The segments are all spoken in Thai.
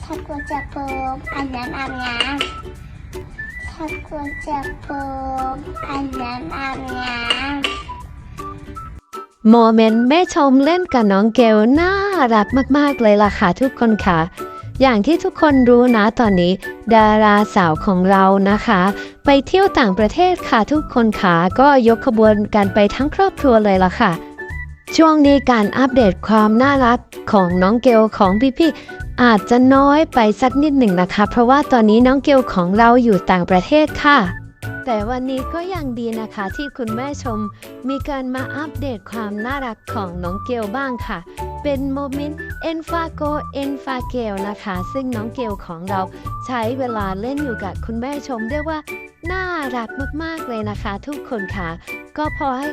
ถ้ากลัวจะโปมอันนั้นอาบน้ำถ้ากลัวจะโปมอันนั้นอาบน้โมเมนต์แม่ชมเล่นกับน้องเกลน่ารักมากๆเลยล่ะค่ะทุกคนค่ะอย่างที่ทุกคนรู้นะตอนนี้ดาราสาวของเรานะคะไปเที่ยวต่างประเทศค่ะทุกคนค่ะก็ยกขบวนกันไปทั้งครอบครัวเลยล่ะค่ะช่วงนี้การอัปเดตความน่ารักของน้องเกลของพี่ๆอาจจะน้อยไปสักนิดหนึ่งนะคะเพราะว่าตอนนี้น้องเกลของเราอยู่ต่างประเทศค่ะแต่วันนี้ก็ยังดีนะคะที่คุณแม่ชมมีการมาอัปเดตความน่ารักของน้องเกลบ้างค่ะเป็นโมเมนต์เอนฟาเกลนะคะซึ่งน้องเกลของเราใช้เวลาเล่นอยู่กับคุณแม่ชมเรียกว่าน่ารักมากๆเลยนะคะทุกคนค่ะก็พอให้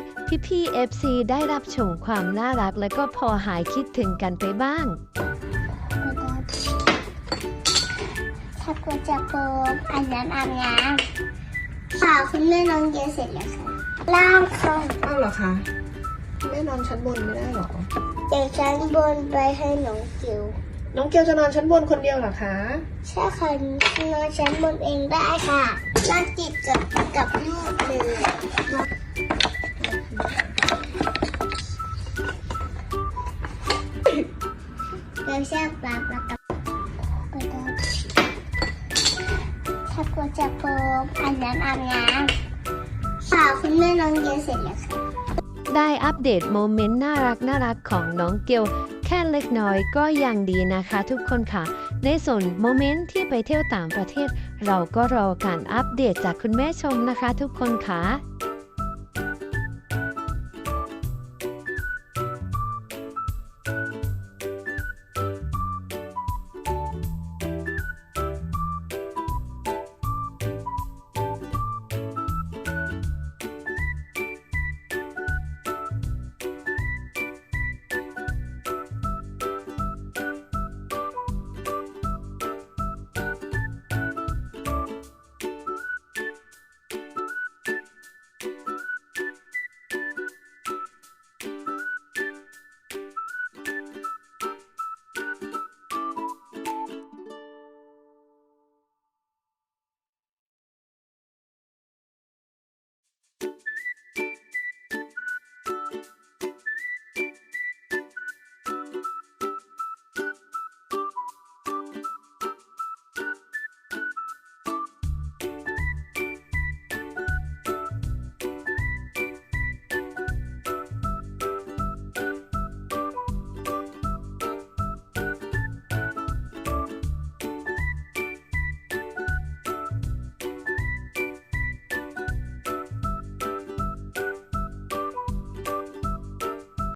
พี่ๆ FC ได้รับชมความน่ารักและก็พอหายคิดถึงกันไปบ้างถ้ากลัวจะโปมอันนั้นอาบน้ำค่ะคุณแม่นอนเยอะเสร็จแล้วค่ะล่างค่ะอ้าวเหรอคะแม่นอนชั้นบนไม่ได้หรอเดี๋ยวชั้นบนไปให้น้องเกลน้องเกลจะนอนชั้นบนคนเดียวเหรอคะใช่ค่ะนอนชั้นบนเองได้ค่ะนอนติดกับลูกเลยเราชอบปลากับถ้ากลัวจะโปมอันนั้นอาบน้ำค่ะคุณแม่นอนเยอะเสร็จแล้วค่ะได้อัปเดตโมเมนต์น่ารักของน้องเกลแค่เล็กน้อยก็ยังดีนะคะทุกคนค่ะในส่วนโมเมนต์ที่ไปเที่ยวต่างประเทศเราก็รอการอัปเดตจากคุณแม่ชมนะคะทุกคนค่ะ